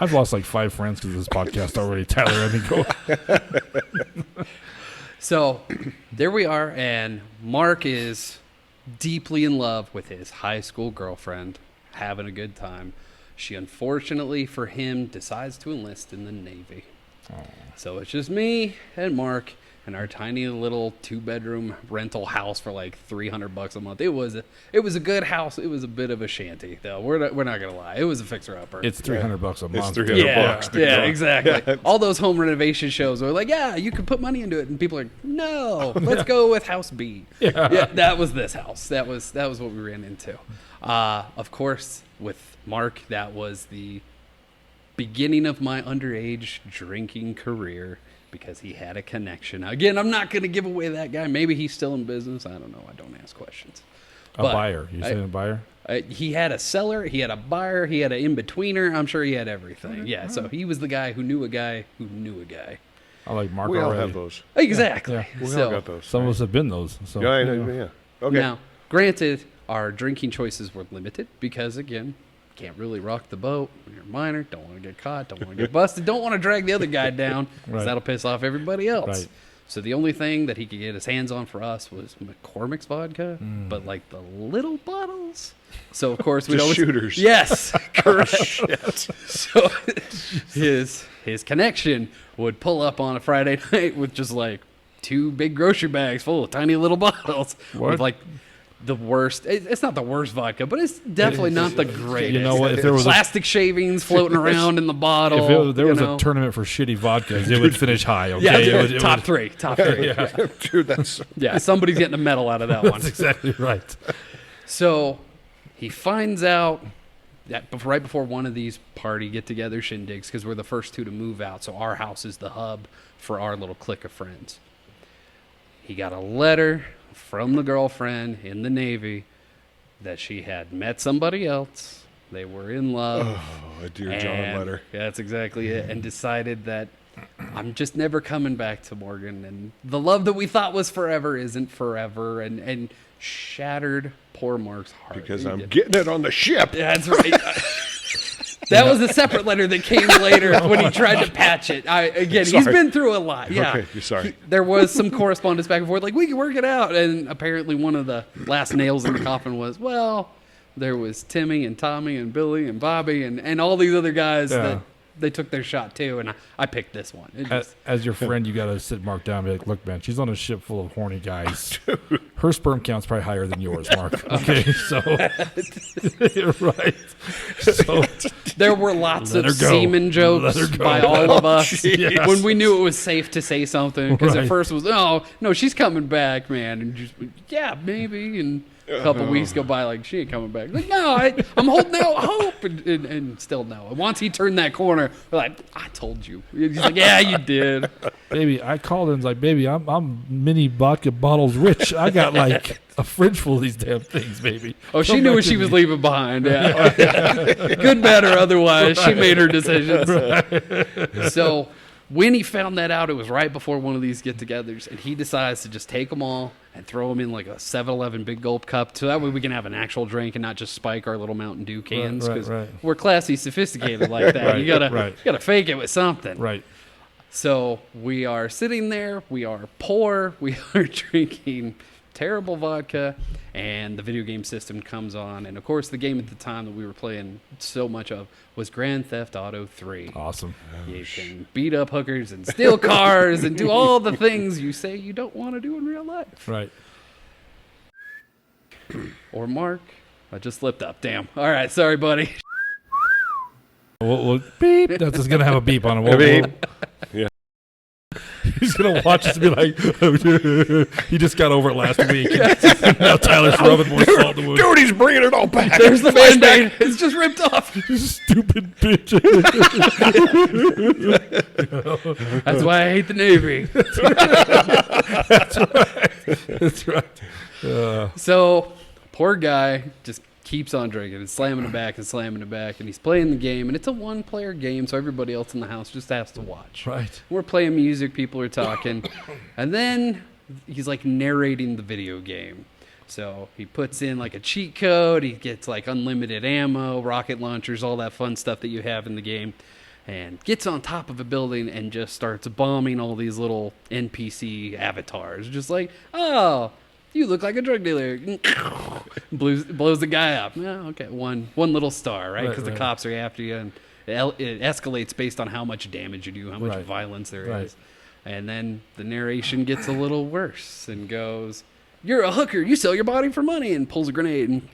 I've lost like 5 friends because of this podcast already. Tyler, go. So there we are, and Mark is deeply in love with his high school girlfriend, having a good time. She, unfortunately for him, decides to enlist in the Navy. So it's just me and Mark in our tiny little 2-bedroom rental house for like $300 a month. It was a good house. It was a bit of a shanty, though. We're not gonna lie. It was a fixer-upper. It's $300 a month. It's $300 yeah, to yeah, go. exactly. All those home renovation shows are like, yeah, you can put money into it, and people are like, no, let's go with house B. Yeah, that was this house. That was what we ran into. Of course, with Mark, that was the beginning of my underage drinking career because he had a connection. Now, again, I'm not going to give away that guy. Maybe he's still in business. I don't know. I don't ask questions. A buyer. You saying a buyer? He had a seller, he had a buyer, he had an in-betweener. I'm sure he had everything. Yeah, so he was the guy who knew a guy who knew a guy. I like Mark We all already. have those. Exactly. Yeah. We So, all got those. Some of us have been those. So, Yeah, I you know, know. yeah. Okay. Now, granted, our drinking choices were limited because, again, can't really rock the boat when you're a minor, don't want to get caught, don't want to get busted, don't want to drag the other guy down because Right. that'll piss off everybody else. Right. So the only thing that he could get his hands on for us was McCormick's vodka, but like the little bottles. So of course we'd Just always shooters. Yes, correct. So his connection would pull up on a Friday night with just like 2 big grocery bags full of tiny little bottles What? with like the worst. It's not the worst vodka, but it's definitely not the greatest. You know what? If there was a, Plastic shavings floating around in the bottle. there was you know. a tournament for shitty vodkas, it would finish high. Okay, Yeah, It top would- three. Yeah. Dude, that's Somebody's getting a medal out of that one. That's exactly right. So he finds out that right before one of these party get-together shindigs, because we're the first 2 to move out, so our house is the hub for our little clique of friends. He got a letter from the girlfriend in the Navy that she had met somebody else. They were in love. oh, a Dear John and- letter. Yeah, that's exactly it. And decided that I'm just never coming back to Morgan. And the love that we thought was forever isn't forever. And shattered poor Mark's heart. Because I'm getting it on the ship. Yeah, that's right. That was a separate letter that came later when he tried to patch it. He's Sorry. been through a lot. Yeah. Okay, you're sorry. There was some correspondence back and forth, like, we can work it out. And apparently one of the last nails in the coffin was, well, there was Timmy and Tommy and Billy and Bobby and all these other guys that they took their shot too, and I picked this one. As your friend, you got to sit Mark down and be like, look, man, she's on a ship full of horny guys. Her sperm count's probably higher than yours, Mark. Okay, so right. So there were lots of seamen jokes by all of us when we knew it was safe to say something. Because at first it was, oh, no, she's coming back, man. And just, yeah, maybe. And a couple weeks go by, like, she ain't coming back. Like, no, I'm holding out hope. And still no. And once he turned that corner, we're like, I told you. He's like, yeah, you did. Baby, I called him and was like, baby, I'm mini vodka bottles rich. I got like a fridge full of these damn things, baby. Oh, she knew what she was leaving behind. Yeah. Good, bad, or otherwise. Right. She made her decisions. Right. So when he found that out, it was right before one of these get-togethers, and he decides to just take them all and throw them in like a 7-Eleven big gulp cup, so that way we can have an actual drink and not just spike our little Mountain Dew cans, because we're classy, sophisticated like that. You gotta fake it with something. Right. So we are sitting there, we are poor, we are drinking terrible vodka, and the video game system comes on. And of course, the game at the time that we were playing so much of was Grand Theft Auto 3. Awesome. You can beat up hookers and steal cars and do all the things you say you don't want to do in real life. Right. Or Mark, I just slipped up. Damn. All right, sorry, buddy. We'll beep. That's just gonna have a beep on it. Yeah. He's gonna watch us and be like, he just got over it last week. Now Tyler's rubbing more salt in the wound. Dude, he's bringing it all back. There's the Band-Aid. It's just ripped off. Stupid bitch. That's why I hate the Navy. That's right. So, poor guy just keeps on drinking and slamming it back and slamming it back, and he's playing the game, and it's a one-player game, so everybody else in the house just has to watch. Right. We're playing music, people are talking, and then he's like narrating the video game. So he puts in like a cheat code, he gets like unlimited ammo, rocket launchers, all that fun stuff that you have in the game, and gets on top of a building and just starts bombing all these little NPC avatars. Just like, oh, you look like a drug dealer. Blows the guy up. Yeah, okay, one little star, right? Because the cops are after you, and it escalates based on how much damage you do, how much violence there is. And then the narration gets a little worse and goes, you're a hooker, you sell your body for money, and pulls a grenade, and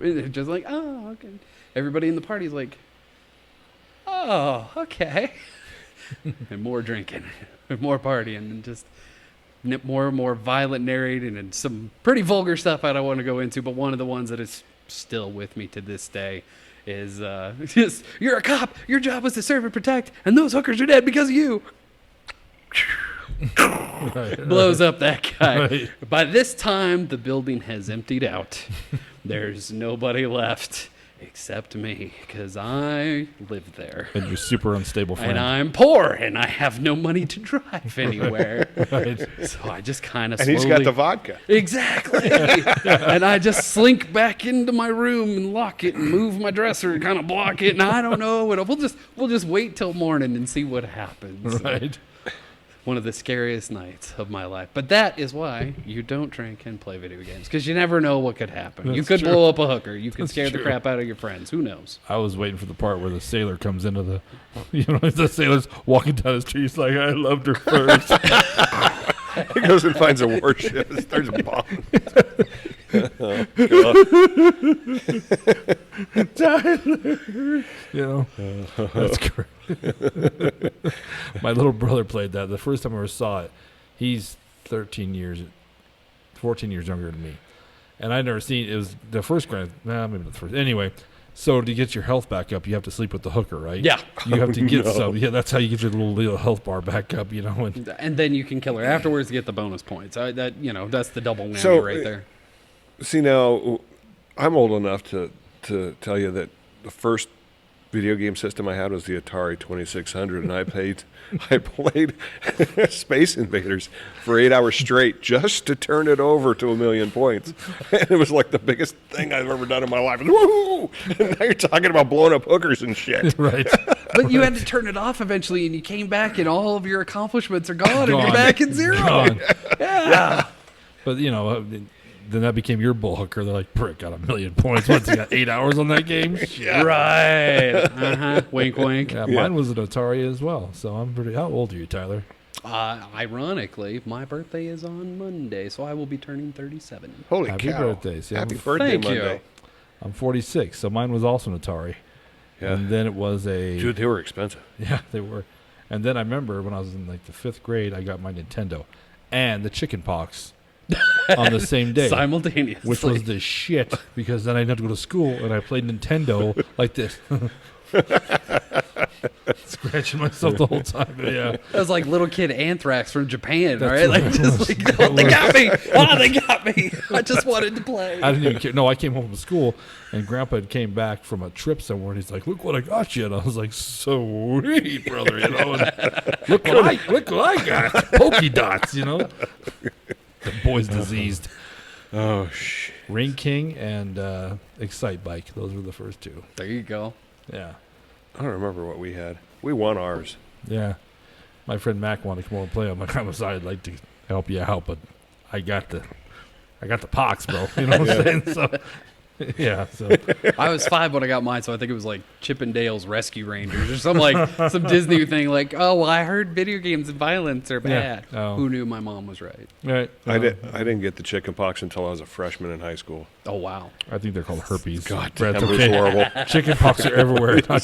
it's just like, oh, okay. Everybody in the party's like, oh, okay. And more drinking, and more partying, and just more and more violent narrating and some pretty vulgar stuff I don't want to go into, but one of the ones that is still with me to this day is just, you're a cop, your job was to serve and protect, and those hookers are dead because of you. Blows up that guy. Right. By this time, the building has emptied out. There's nobody left except me, because I live there. And you're super unstable friend. And I'm poor, and I have no money to drive anywhere. Right. So I just kind of slowly... And he's got the vodka. Exactly. And I just slink back into my room and lock it and move my dresser and kind of block it, and I don't know. We'll just wait till morning and see what happens. Right. One of the scariest nights of my life. But that is why you don't drink and play video games, because you never know what could happen. That's you could true. blow up a hooker. You could That's scare true. the crap out of your friends. Who knows? I was waiting for the part where the sailor comes into the, the sailor's walking down the street. He's like, I loved her first. He goes and finds a warship and starts bombing. Oh, Tyler. That's great. My little brother played that. The first time I ever saw it, he's 14 years younger than me. And I'd never seen, it was the first maybe not the first. Anyway, so to get your health back up, you have to sleep with the hooker, right? Yeah. You have to get some. Yeah, that's how you get your little health bar back up, And then you can kill her afterwards to get the bonus points. That's the double whammy right there. See, now, I'm old enough to tell you that the first video game system I had was the Atari 2600, and I played Space Invaders for 8 hours straight just to turn it over to 1,000,000 points. And it was like the biggest thing I've ever done in my life. Woo! And now you're talking about blowing up hookers and shit. Right. But you had to turn it off eventually, and you came back, and all of your accomplishments are gone. And you're Gone. back at 0. Gone. Yeah. But, then that became your Bullhucker. They're like, Brick got 1,000,000 points. What's he got, 8 hours on that game? Shit. Right. Uh-huh. Wink, wink. Yeah, mine was an Atari as well. So I'm pretty. How old are you, Tyler? Ironically, my birthday is on Monday, so I will be turning 37. Holy Happy cow. birthdays. Yeah. Happy birthday, Thank Monday. you. I'm 46, so mine was also an Atari. Yeah. And then it was a. Dude, they were expensive. Yeah, they were. And then I remember when I was in like the 5th grade, I got my Nintendo and the chicken pox on the same day. Simultaneously. Which was the shit, because then I didn't have to go to school and I played Nintendo like this. Scratching myself the whole time. But yeah. That was like little kid anthrax from Japan, That's right? what Like, it just was. like, oh, they got me. Oh, they got me. I just wanted to play. I didn't even care. No, I came home from school and Grandpa had came back from a trip somewhere and he's like, "Look what I got you." And I was like, "Sweet, brother, and look what I got. Pokey dots, The boy's diseased. Oh, shit. Ring King and Excite Bike. Those were the first two. There you go. Yeah. I don't remember what we had. We won ours. Yeah. My friend Mac wanted to come over and play on my grandma's side. I'd like to help you out, but I got the pox, bro. You know what I'm saying? So yeah. So I was 5 when I got mine, so I think it was like Chippendale's Rescue Rangers or some Disney thing. Like, oh, well, I heard video games and violence are bad. Yeah. Oh. Who knew my mom was right? right. I didn't get the chicken pox until I was a freshman in high school. Oh wow. I think they're called herpes. God Brett, damn, it was okay. horrible. Chicken pox are everywhere, not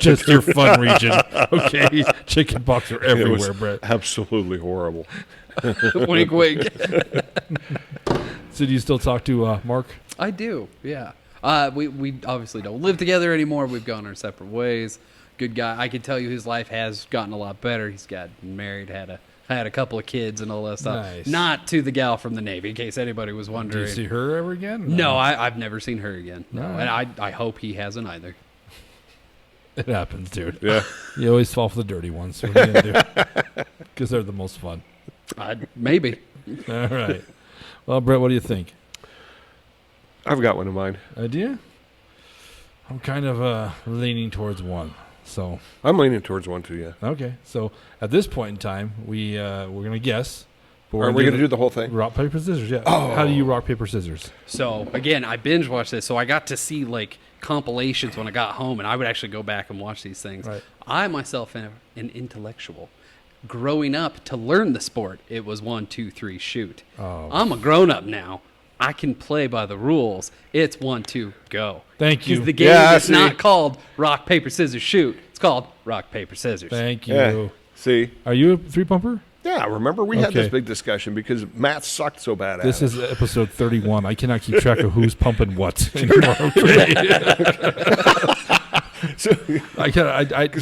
just your fun region. Okay, chicken pox are It everywhere, was Brett. absolutely horrible. Wink, wink. So do you still talk to Mark? I do, yeah. We obviously don't live together anymore. We've gone our separate ways. Good guy. I can tell you his life has gotten a lot better. He's gotten married, had a couple of kids and all that stuff. Nice. Not to the gal from the Navy, in case anybody was Do wondering. you see her ever again? No, I've never seen her again. No, No. and I hope he hasn't either. It happens, dude. Yeah. You always fall for the dirty ones. What are you gonna do? Because they're the most fun. Maybe. All right. Well, Brett, what do you think? I've got one in mind. Idea? I'm kind of leaning towards one. So I'm leaning towards one too, yeah. okay. So at this point in time, we're gonna guess. But Are we going to do the whole thing? rock paper scissors? Yeah. Oh. How do you rock paper scissors? So again, I binge watched this, so I got to see like compilations when I got home, and I would actually go back and watch these things. Right. I myself am an intellectual. Growing up to learn the sport, it was 1, 2, 3, shoot. Oh. I'm a grown up now. I can play by the rules. It's 1, 2, go. Thank you. Because the game Yeah, is see. not called rock paper scissors shoot. It's called rock paper scissors. Thank you. Yeah. See? Are you a three pumper? Yeah, remember we had this Okay. big discussion because Matt sucked so bad at This it. is episode 31. I cannot keep track of who's pumping what anymore. Okay.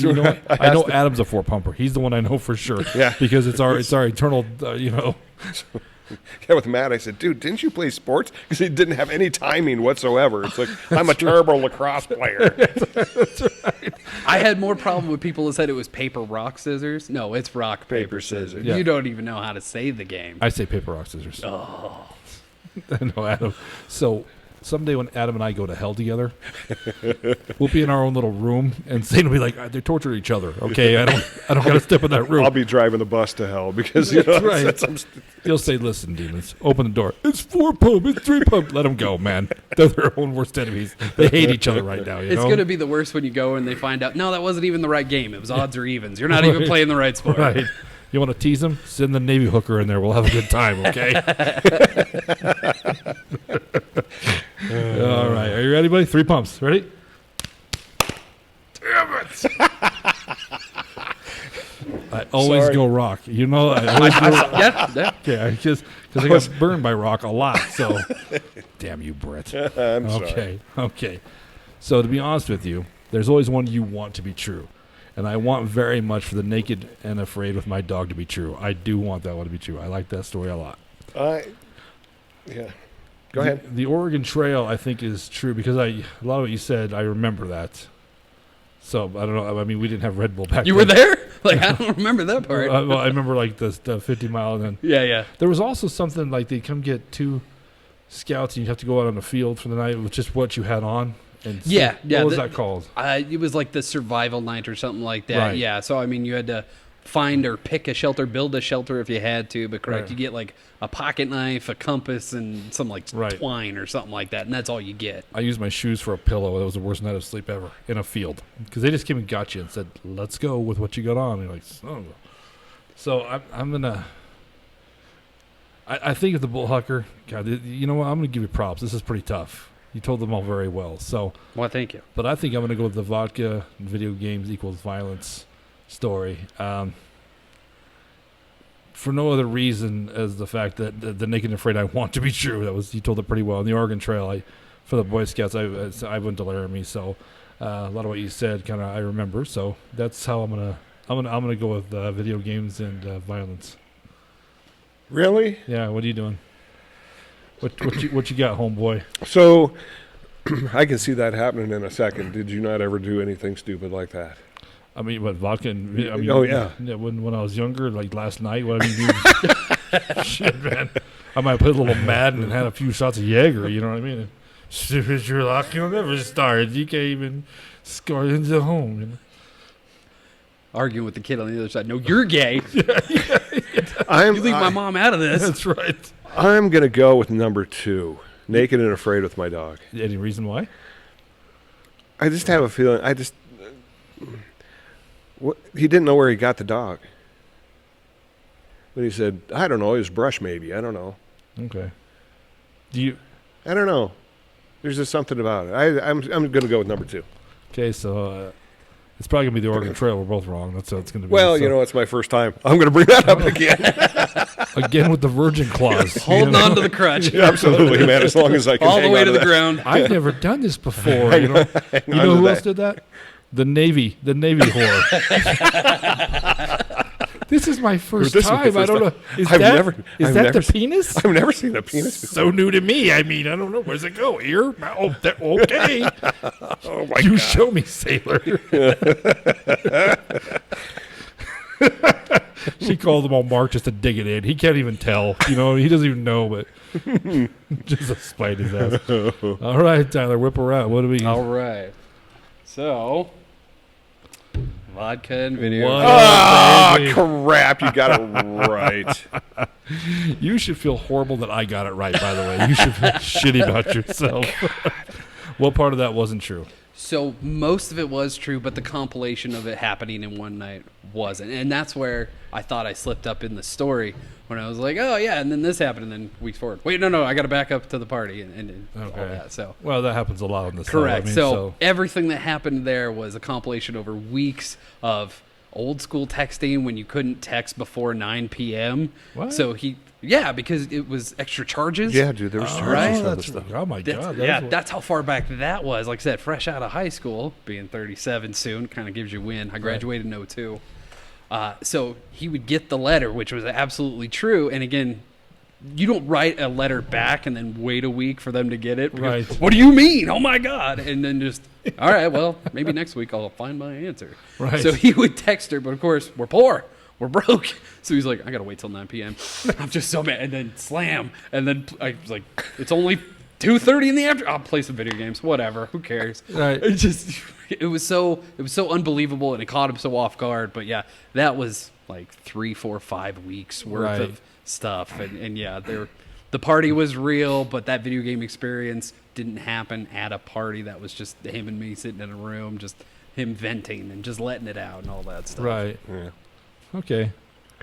You know what? I know Adam's a 4 pumper. He's the one I know for sure. Yeah. Because it's our eternal, Yeah, with Matt, I said, dude, didn't you play sports? Because he didn't have any timing whatsoever. It's like, I'm a terrible lacrosse player. I had more problem with people that said it was paper, rock, scissors. No, it's rock, paper, scissors. Yeah. You don't even know how to say the game. I say paper, rock, scissors. Oh. I know Adam. So someday when Adam and I go to hell together, we'll be in our own little room, and Zane will be like, "They torture each other." Okay, I don't got to step in that room. I'll be driving the bus to hell because, you know, That's right. that's- I'm- He'll say, "Listen, demons, open the door. It's 4 pump. It's 3 pump. Let them go, man. They're their own worst enemies. They hate each other right now. It's know? going to be the worst when you go and they find out, no, that wasn't even the right game. It was odds or evens. You're not even Right. playing the right sport. Right. You want to tease them? Send the Navy hooker in there. We'll have a good time, okay? All right. Are you ready, buddy? 3 pumps. Ready? Damn it. I always Sorry. go rock. You know, I always go rock. Yeah. Yeah, because I got burned by rock a lot. So, damn you, Brett. I'm sorry. Okay. So, to be honest with you, there's always one you want to be true. And I want very much for the Naked and Afraid with My Dog to be true. I do want that one to be true. I like that story a lot. Yeah. Go ahead. The Oregon Trail, I think, is true because a lot of what you said, I remember that. So I don't know. I mean, we didn't have Red Bull back You then. were there? Like, I don't remember that part. Well, I remember like the 50 mile. And then Yeah. there was also something like they come get 2 scouts and you have to go out on the field for the night with just what you had on. And so- Yeah. What was that called? It was like the survival night or something like that. Right. Yeah. So, I mean, you had to find or pick a shelter, build a shelter if you had to, but correct, Right. you get like a pocket knife, a compass, and some like Right. twine or something like that, and that's all you get. I used my shoes for a pillow. That was the worst night of sleep ever in a field because they just came and got you and said, "Let's go with what you got on." And you're like, "Oh." So I'm gonna. I think of the Bullhucker. God, you know what? I'm gonna give you props. This is pretty tough. You told them all very well. So, Well, thank you. but I think I'm gonna go with the vodka and video games equals violence story. For no other reason as the fact that the Naked and Afraid I want to be true. That was, you told it pretty well. On the Oregon Trail, for the Boy Scouts, I went to Laramie, so a lot of what you said kind of I remember. So that's how I'm gonna go with video games and violence. Really? Yeah, what are you doing? What you got, homeboy? So I can see that happening in a second. Did you not ever do anything stupid like that? I mean, what vodka? And, I mean, Oh, yeah. When I was younger, like last night, what I mean, shit, man. I might put a little Madden and had a few shots of Jaeger. You know what I mean? Stupid Sherlock, you'll never start. You can't even score into home. You know? Arguing with the kid on the other side. No, you're gay. You I'm leave my mom out of this. That's right. I'm gonna go with number 2, Naked and Afraid with my dog. Any reason why? I just have a feeling. He didn't know where he got the dog. But he said, I don't know, it was brush maybe. I don't know. Okay. I don't know. There's just something about it. I'm going to go with number 2. Okay, so it's probably going to be the Oregon Trail. We're both wrong. That's how it's going to be. Well, So, it's my first time. I'm going to bring that up again. again with the virgin clause. Holding on to the crutch. Absolutely, man, as long as I can All the hang way on to the that. ground. I've never done this before. You know who else did that? The Navy whore. This is my first This is my time. first I don't time. know. Is I've that never- is I've that never the penis? I've never seen a penis before. So new to me. I mean, I don't know. Where's it go? Here? Oh, okay. Oh, my You God. show me, sailor. She called him all Mark just to dig it in. He can't even tell. He doesn't even know, but just to spite his ass. All right, Tyler, whip her out. What do we... All right. So, vodka and video. What? Ah, baby. crap. You got it right. You should feel horrible that I got it right, by the way. You should feel shitty about yourself. What part of that wasn't true? So most of it was true, but the compilation of it happening in one night wasn't. And that's where I thought I slipped up in the story when I was like, oh, yeah, and then this happened, and then weeks forward. Wait, no, I got to back up to the party and all that. So Well, that happens a lot on this correct. show. I mean, So everything that happened there was a compilation over weeks of old school texting when you couldn't text before 9 p.m. What? So because it was extra charges. Yeah, dude, there was charges Right? on that's this stuff. Oh, my God. That's how far back that was. Like I said, fresh out of high school, being 37 soon, kind of gives you a win. I graduated in 02. So he would get the letter, which was absolutely true. And again, you don't write a letter back and then wait a week for them to get it. Because, Right. What do you mean? Oh, my God. And then just, all right, well, maybe next week I'll find my answer. Right. So he would text her, but of course, we're poor. We're broke. So he's like, I got to wait till 9 p.m. I'm just so mad. And then slam. And then I was like, it's only 2:30 in the afternoon. I'll play some video games. Whatever. Who cares? Right. It was so unbelievable, and it caught him so off guard. But yeah, that was like 3, 4, 5 weeks worth Right. of stuff. And yeah, the party was real, but that video game experience didn't happen at a party. That was just him and me sitting in a room, just him venting and just letting it out and all that stuff. Right. Yeah. Okay.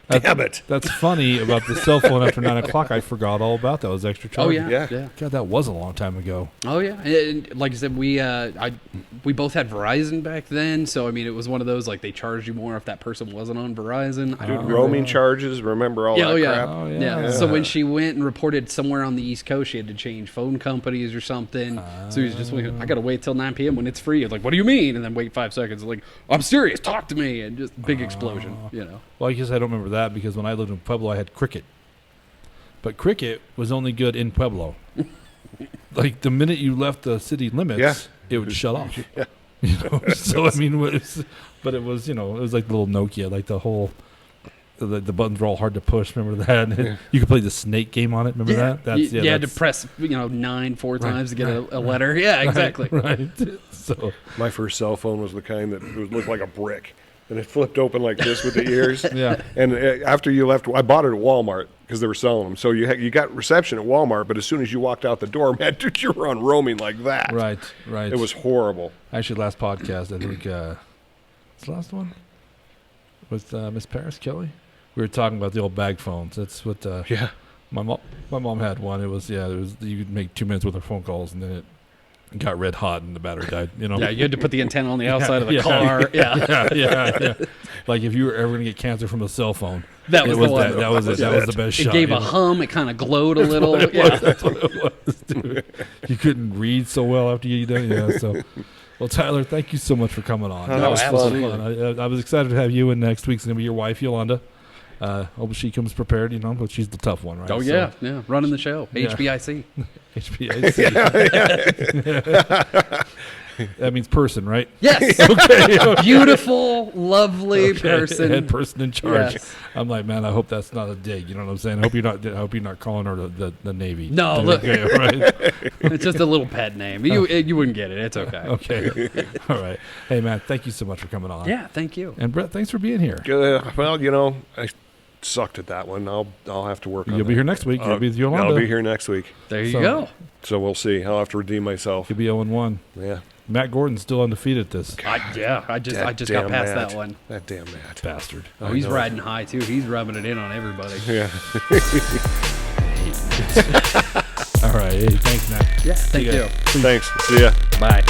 Damn it. That's funny about the cell phone after 9 o'clock. I forgot all about that. It was extra charge. Oh yeah, Yeah. yeah. God, that was a long time ago. Oh yeah, and like I said, we both had Verizon back then, so I mean it was one of those like they charged you more if that person wasn't on Verizon. I don't remember. Roaming charges, remember all that yeah. crap? Oh, yeah. Yeah. So when she went and reported somewhere on the East Coast, she had to change phone companies or something. So he was just like, I got to wait till 9 p.m. when it's free. Like, what do you mean? And then wait 5 seconds. Like, I'm serious. Talk to me. And just big explosion, Well, I guess I don't remember that because when I lived in Pueblo, I had Cricket. But Cricket was only good in Pueblo. Like the minute you left the city limits, Yeah. it would shut off. Yeah. You know, so I mean, but it was, you know, it was like the little Nokia, like the whole. The buttons were all hard to push. Remember that? You could play the snake game on it. Remember that? That's, you had to press 9 4 times to get a letter. Yeah, exactly. Right. So My first cell phone was the kind that looked like a brick, and it flipped open like this with the ears. Yeah. And after you left, I bought it at Walmart because they were selling them. So you got reception at Walmart, but as soon as you walked out the door, man, dude, you were on roaming like that. right. It was horrible. Actually, last podcast, I think it's the last one with Miss Paris Kelly. We were talking about the old bag phones. That's what Yeah. my mom had one. It was you could make 2 minutes worth of phone calls, and then it got red hot and the battery died. You know. Yeah, you had to put the antenna on the outside of the car. Yeah. Like if you were ever gonna get cancer from a cell phone, That was the one. That was it. That was the best It shot. gave you a know? hum. It kind of glowed a little. That's what it was, dude. You couldn't read so well after you done. Yeah. So, well, Tyler, thank you so much for coming on. That was absolutely. fun. I was excited to have you. And next week's gonna be your wife, Yolanda. Hope she comes prepared, you know, but she's the tough one, right? Oh, yeah. Yeah. Running the show. Yeah. HBIC. HBIC. That means person, right? Yes. Okay. Beautiful, lovely person. Head person in charge. Yes. I'm like, man, I hope that's not a dig. You know what I'm saying? I hope you're not calling her the Navy. No, look. Okay, right. It's just a little pet name. You wouldn't get it. It's okay. Okay. All right. Hey, man, thank you so much for coming on. Yeah, thank you. And Brett, thanks for being here. Well, you know, I sucked at that one. I'll have to work on You'll that. be here next week. You'll be with Yolanda. I'll be here next week. There you So- go. So we'll see. I'll have to redeem myself. You'll be 0-1. Yeah. Matt Gordon's still undefeated at this. I just got damn past Matt. that one. That damn Matt. Bastard. Oh, he's riding high too. He's rubbing it in on everybody. Yeah. All right. Hey, thanks, Matt. Yeah, thank you you. guys. Thanks. See ya. Bye.